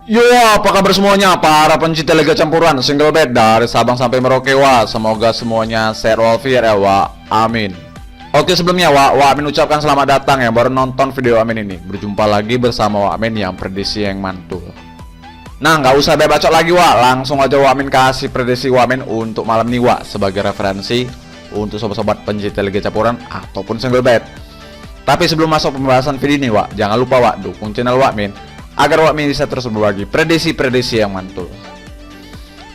Yo, apa kabar semuanya? Para pencinta Liga Campuran single bed dari Sabang sampai Merauke, wa. Semoga semuanya sehat walafiat ya, wa. Amin. Oke, sebelumnya wa Amin ucapkan selamat datang yang baru nonton video Amin ini. Berjumpa lagi bersama wa Amin yang prediksi yang mantul. Nah, nggak usah bacot lagi, wa. Langsung aja wa Amin kasih prediksi wa Amin untuk malam ini, wa, sebagai referensi untuk sobat-sobat pencinta Liga Campuran ataupun single bed. Tapi sebelum masuk pembahasan video ini, wa, jangan lupa wa dukung channel wa Amin agar Wak Min bisa terus berbagi prediksi-prediksi yang mantul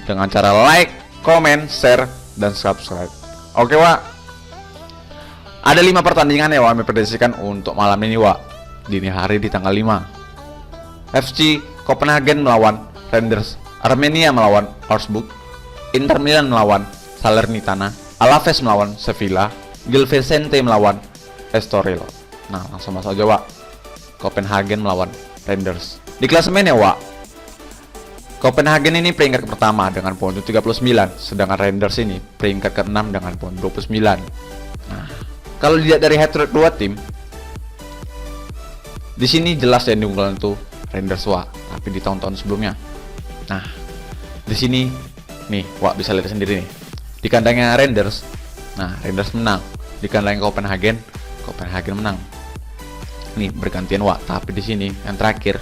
dengan cara like, komen, share, dan subscribe. Oke, Wak. Ada 5 pertandingan yang Wak Min prediksikan untuk malam ini, Wak. Dini hari di tanggal 5. FC Copenhagen melawan Rangers, Armenia melawan Augsburg, Inter Milan melawan Salernitana, Alaves melawan Sevilla, Gil Vicente melawan Estoril. Nah, langsung masuk aja, Wak. Copenhagen melawan Rangers. Di klasemen ya, Wak, Copenhagen ini peringkat pertama dengan poin 39, sedangkan Rangers ini peringkat ke-6 dengan poin 29. Nah, kalau dilihat dari hat trick dua tim, di sini jelas yang diunggulkan tuh Rangers, Wak, tapi di tahun-tahun sebelumnya. Nah, di sini nih, Wak bisa lihat sendiri nih. Di kandangnya Rangers, nah Rangers menang. Di kandangnya Copenhagen, Copenhagen menang. Nih bergantian, Wak, tapi di sini yang terakhir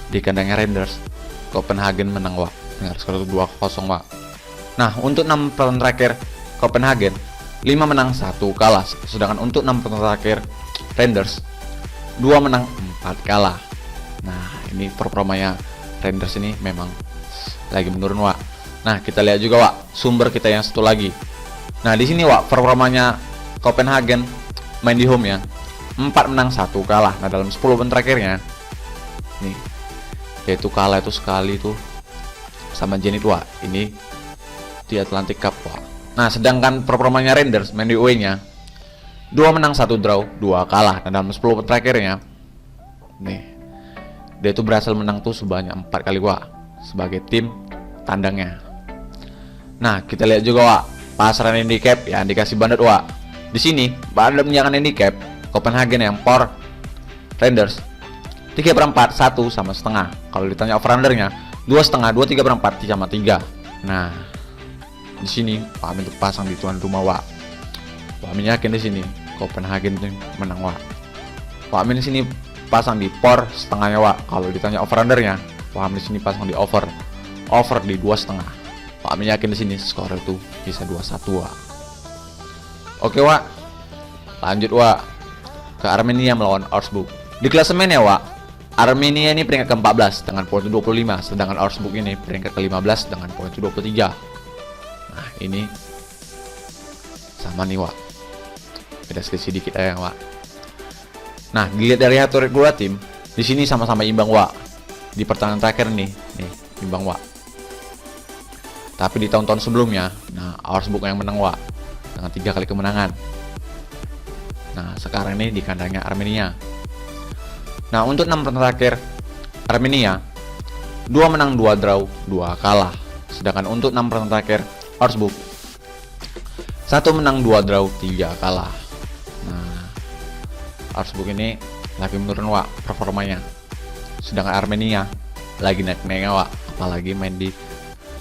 di kandangnya Rangers, Copenhagen menang, Wak, dengan skor 2-0, Wak. Nah, untuk 6 pertandingan terakhir Copenhagen 5 menang 1 kalah, sedangkan untuk 6 pertandingan terakhir Rangers 2 menang 4 kalah. Nah, ini performanya Rangers ini memang lagi menurun, Wak. Nah, kita lihat juga, Wak, sumber kita yang satu lagi. Nah, di sini, Wak, performanya Copenhagen main di home ya, 4 menang 1 kalah. Nah, dalam 10 pertandingan terakhirnya nih, yaitu kalah itu sekali tuh sama Zenit, Wak, ini di Atlantic Cup, Wak. Nah, sedangkan performanya Rangers main di away nya 2 menang 1 draw 2 kalah. Nah, dalam 10 pertandingan terakhirnya nih, dia itu berhasil menang tuh sebanyak 4 kali, Wak, sebagai tim tandangnya. Nah, kita lihat juga, Wak, pasaran handicap yang dikasih Bandit, Wak. Di sini Bandit menjangan handicap Copenhagen yang por Rangers 3/4 1 sama setengah. Kalau ditanya over undernya 2,5 2 3/4 sama 3. Nah, di sini Pak Amin tuh pasang di tuan rumah, Wak. Pak Amin yakin di sini Copenhagen tuh menang, Wak. Pak Amin di sini pasang di por setengahnya, Wak. Kalau ditanya over undernya, Pak Amin di sini pasang di over di 2,5. Pak Amin yakin di sini skor itu bisa 2-1, Wak. Oke, Wak, lanjut, Wak, ke Armenia melawan Augsburg. Di klasemen ya, Wak, Armenia ini peringkat ke-14 dengan poin 25, sedangkan Augsburg ini peringkat ke-15 dengan poin 23. Nah, ini sama nih, Wak, beda selisih dikit aja, Wak. Nah, dilihat dari hat trick dua tim, di sini sama-sama imbang, Wak. Di pertandingan terakhir nih imbang, Wak. Tapi di tahun-tahun sebelumnya, nah Augsburg yang menang, Wak, dengan 3 kali kemenangan. Nah, sekarang ini di kandangnya Armenia. Nah, untuk 6 pertandingan terakhir Armenia 2 menang 2 draw 2 kalah. Sedangkan untuk 6 pertandingan terakhir Augsburg 1 menang 2 draw 3 kalah. Nah, Augsburg ini lagi menurun, Wak, performanya. Sedangkan Armenia lagi naik-naiknya, Wak, apalagi main di.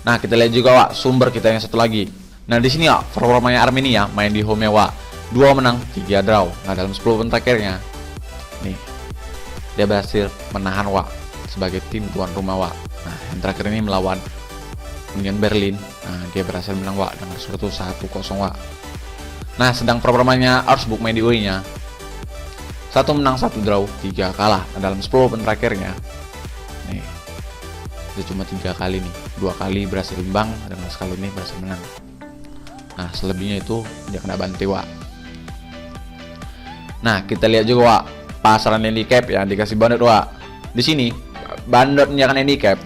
Nah, kita lihat juga, Wak, sumber kita yang satu lagi. Nah, di sini, Wak, performanya Armenia main di home-nya, Wak, 2 menang 3 draw. Nah, dalam 10 pertandingan terakhirnya nih, dia berhasil menahan, Wak, sebagai tim tuan rumah, Wak. Nah, yang terakhir ini melawan Union Berlin. Nah, dia berhasil menang, Wak, dengan skor 1-0, Wak. Nah, sedang performanya Augsburg main di away nya 1 menang 1 draw 3 kalah. Nah, dalam 10 pertandingan terakhirnya nih, dia cuma 3 kali nih, 2 kali berhasil imbang dan sekali ini berhasil menang. Nah, selebihnya itu dia kena bantai, Wak. Nah, kita lihat juga, Wak, pasaran handicap yang dikasih Bandit, Wak. Di sini Bandit menjakan handicap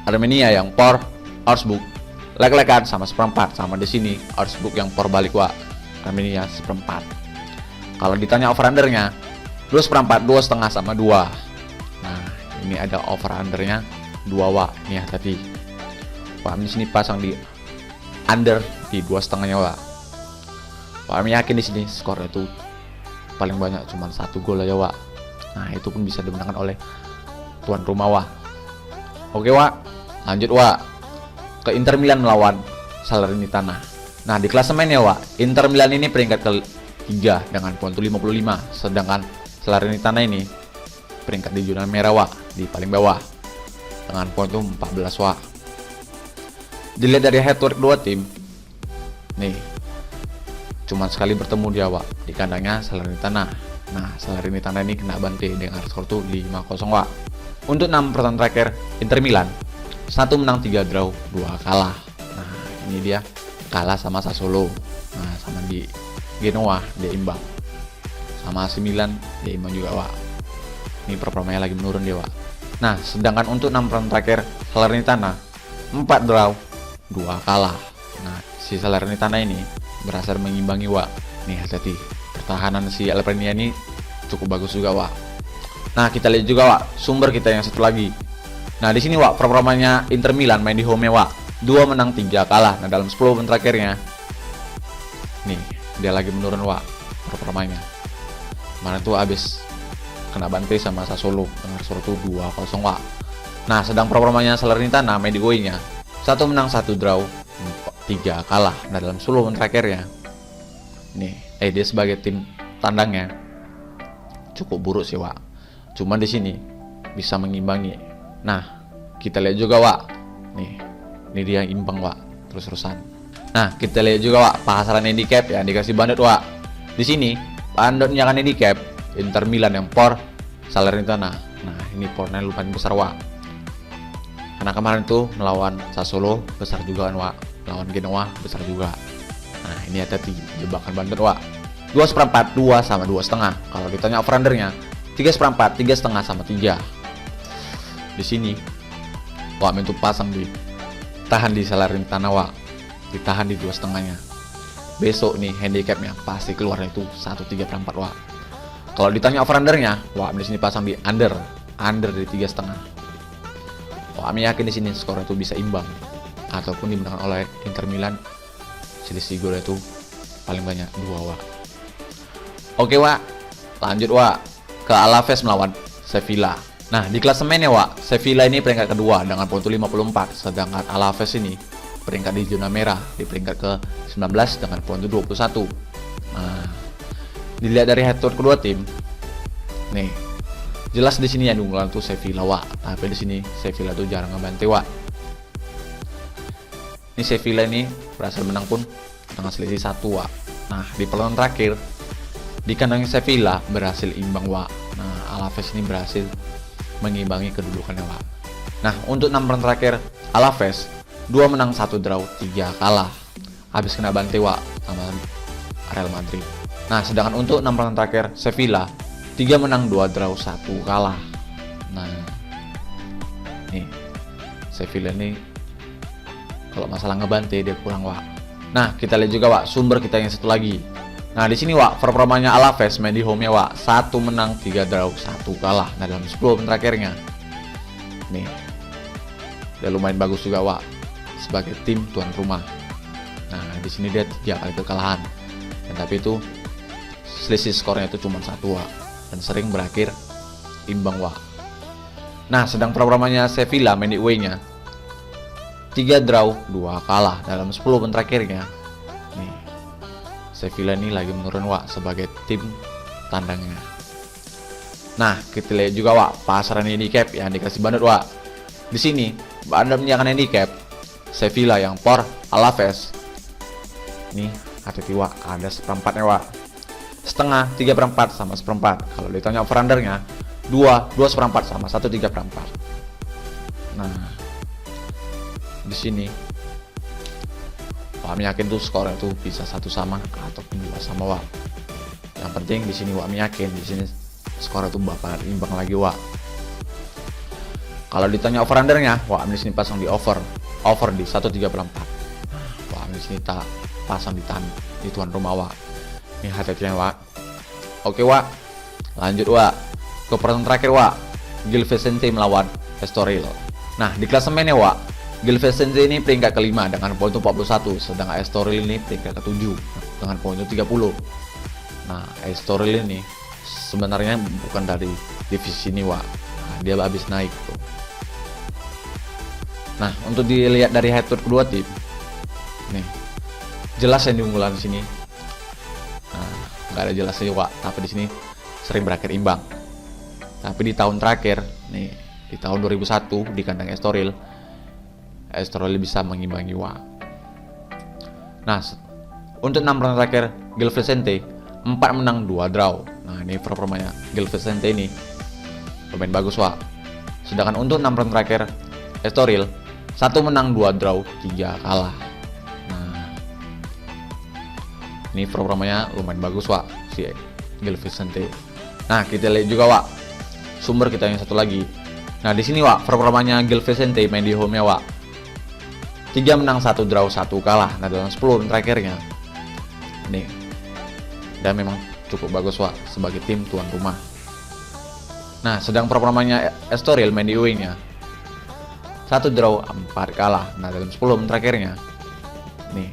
Armenia yang por Augsburg leg-legan sama seperempat, sama di sini Augsburg yang por balik, Wak, Armenia seperempat. Kalau ditanya over undernya 2,4 2,5 sama 2. Nah, ini ada over undernya 2, Wak. Nih ya, tadi Pak Amin di sini pasang di under di 2,5-nya, Wak. Pak Amin yakin di sini skor itu paling banyak cuma 1 gol aja, Wak. Nah, itu pun bisa dimenangkan oleh tuan rumah, Wak. Oke Wak, lanjut Wak ke Inter Milan melawan Salernitana. Nah di klasemen ya Wak, Inter Milan ini peringkat ke-3 dengan poin 55, sedangkan Salernitana ini peringkat di zona merah Wak, di paling bawah dengan poin 14 Wak. Dilihat dari head to head dua tim nih, cuman sekali bertemu dia Wak, di kandangnya Salernitana. Nah Salernitana ini kena bantai dengan skor tuh 5-0 Wak. Untuk 6 pertandingan terakhir Inter Milan 1 menang 3 draw 2 kalah. Nah ini dia kalah sama Sassuolo, nah sama di Genoa dia imbang, sama AC Milan dia imbang juga Wak. Ini performanya lagi menurun dia Wak. Nah sedangkan untuk 6 pertandingan terakhir Salernitana 4 draw 2 kalah. Nah si Salernitana ini berhasil mengimbangi Wak. Nih hati-hati, pertahanan si Alprenia ini cukup bagus juga Wak. Nah kita lihat juga Wak sumber kita yang satu lagi. Nah di sini Wak performanya Inter Milan main di home Wak, 2 menang 3 kalah. Nah dalam 10 menit terakhirnya nih dia lagi menurun Wak performanya. Kemarin tuh abis kena bantai sama Sassuolo dengan skor tuh 2-0 Wak. Nah sedang performanya Salernitana main di away-nya 1 menang 1 draw 3 kalah. Nah dalam 10 menit terakhirnya nih dia sebagai tim tandangnya cukup buruk sih Wak. Cuma di sini bisa mengimbangi. Nah, kita lihat juga Wak. Nih, ini dia yang imbang Wak, terus-terusan. Nah, kita lihat juga Wak pasaran handicap yang dikasih bandot Wak. Di sini bandotnya kan handicap Inter Milan yang por Salernitana. Nah, ini pornya lumayan besar Wak. Karena kemarin tuh melawan Sassuolo besar juga kan Wak. Lawan Genoa besar juga. Nah, ini hati-hati jebakan bandot Wak. 2/4, 2 sama 2,5. Kalau ditanya over-undernya 3/4, 3,5 sama 3. Di sini Wak itu pasang di tahan di Salernitana Wak, ditahan di 2,5-nya. Besok nih handicapnya pasti keluarnya itu 1,3/4 Wak. Kalau ditanya over-undernya, Wak di sini pasang di under di 3,5. Wak yakin di sini skornya itu bisa imbang ataupun dimenangkan oleh Inter Milan. Selisih gol itu paling banyak 2 Wak. Oke Wak, lanjut Wak ke Alaves melawan Sevilla. Nah di klasemennya Wak, Sevilla ini peringkat kedua dengan poin 54, sedangkan Alaves ini peringkat di zona merah di peringkat ke 19 dengan poin 21. Nah dilihat dari head to head kedua tim nih, jelas di sini yang diunggulkan tuh Sevilla Wak, tapi di sini Sevilla tuh jarang ngebantai Wak. Ini Sevilla ini berhasil menang pun dengan selisih 1 Wak. Nah di perlawanan terakhir di kandang Sevilla berhasil imbang Wak. Nah Alaves ini berhasil mengimbangi kedudukannya Wak. Nah untuk 6 pertandingan terakhir Alaves 2 menang 1 draw 3 kalah, habis kena bantai Wak sama Real Madrid. Nah sedangkan untuk 6 pertandingan terakhir Sevilla 3 menang 2 draw 1 kalah. Nah nih Sevilla ini kalau masalah ngebantai dia kurang Wak. Nah kita lihat juga Wak sumber kita yang satu lagi. Nah di sini Wak performanya Alaves main di home-nya Wak 1 menang 3 draw 1 kalah. Nah dalam 10 menit terakhirnya nih dia lumayan bagus juga Wak sebagai tim tuan rumah. Nah di sini dia 3 kali kekalahan, dan tapi itu selisih skornya itu cuma 1 Wak, dan sering berakhir imbang Wak. Nah sedang performanya Sevilla main di away-nya 3 draw 2 kalah. Dalam 10 menit terakhirnya nih Sevilla ini lagi menurun Wak sebagai tim tandangnya. Nah kita lihat juga Wak pasaran handicap yang dikasih bandot Wak. Di sini bandot menyiapkan handicap Sevilla yang por Alaves. Nih hati-hati Wak, ada 1/4-nya Wak. Setengah 3/4 sama 1/4. Kalau ditanya over-undernya 2/4 sama 1/3/4. Nah di sini Wak yakin tuh skornya tuh bisa 1 sama ataupun 2 sama Wak. Yang penting di sini Wak yakin di sini skornya tuh bakal imbang lagi Wak. Kalau ditanya over undernya, Wak di sini pasang di over di 1/3/4. Wak di sini tak pasang di tuan rumah Wak. Ini hati-hati Wak. Oke Wak, lanjut Wak ke pertandingan terakhir Wak, Gil Vicente melawan Estoril. Nah di klasemennya Wak, Gil Vicente ini peringkat kelima dengan poin 41, sedangkan Estoril ini peringkat ke-7 dengan poin 30. Nah Estoril ini sebenarnya bukan dari divisi ini Wak. Nah, dia habis naik tuh. Nah, untuk dilihat dari head to head kedua tim, nih jelas yang diunggulkan di sini. Nah, nggak ada jelasnya Wak, tapi di sini sering berakhir imbang. Tapi di tahun terakhir, nih di tahun 2001 di kandang Estoril bisa mengimbangi Wak. Nah, untuk 6 pertandingan terakhir Gil Vicente 4 menang 2 draw. Nah, ini performanya Gil Vicente ini lumayan bagus Wak. Sedangkan untuk 6 pertandingan terakhir Estoril 1 menang 2 draw 3 kalah. Nah, ini performanya lumayan bagus Wak si Gil Vicente. Nah, kita lihat juga Wak sumber kita yang satu lagi. Nah, di sini Wak performanya Gil Vicente main di home-nya Wak 3 menang 1 draw 1 kalah. Nah, dalam 10 terakhirnya nih, dan memang cukup bagus Wak sebagai tim tuan rumah. Nah, sedang performanya Estoril main di away-nya 1 draw 4 kalah. Nah, dalam 10 terakhirnya nih,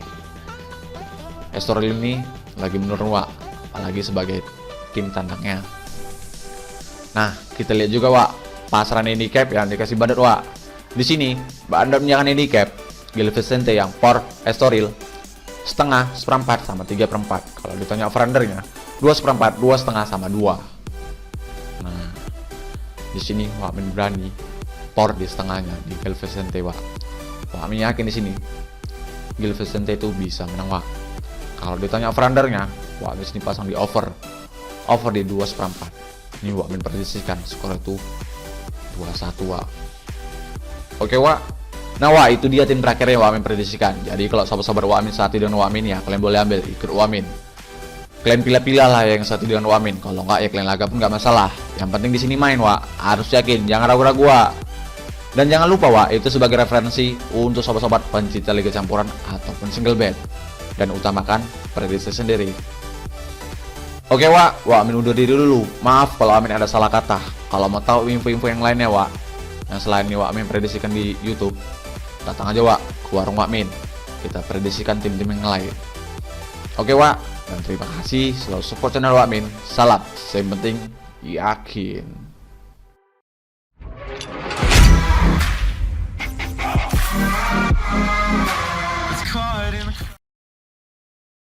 Estoril ini lagi menurun Wak, apalagi sebagai tim tandangnya. Nah, kita lihat juga Wak pasaran handicap yang dikasih Bandot Wak. Di sini Bandot menyangkan handicap Gil Vicente yang por Estoril setengah, seperempat sama 3/4. Kalau ditanya over-undernya 2/4, 2,5 sama 2. Nah, di sini Wak Min berani por di setengahnya di Gil Vicente Wak. Wak Min yakin di sini Gil Vicente itu bisa menang Wak. Kalau ditanya over-undernya, Wak Min sini pasang di over di 2/4. Ini Wak Min prediksikan skor itu 2-1 Wak. Oke Wak. Nah Wak, itu dia tim terakhirnya Wak Min prediksikan. Jadi kalau sahabat-sahabat Wak Min saat dengan Wak Min ya, kalian boleh ambil ikut Wak Min. Kalian pilih-pilih lah yang saat dengan Wak Min. Kalau nggak ya kalian lagap pun nggak masalah. Yang penting di sini main Wak, harus yakin, jangan ragu-ragu Wak. Dan jangan lupa Wak, itu sebagai referensi untuk sahabat-sahabat pencinta liga campuran ataupun single bet. Dan utamakan prediksi sendiri. Oke Wak, Wak Min undur diri dulu. Maaf kalau Wak Min ada salah kata. Kalau mau tahu info-info yang lainnya Wak, yang selain ini Wak Min prediksikan di YouTube, datang aja Wak ke warung Wak Min. Kita prediksikan tim-tim yang lain. Oke Wak, dan terima kasih selalu support channel Wak Min. Salam, yang penting yakin.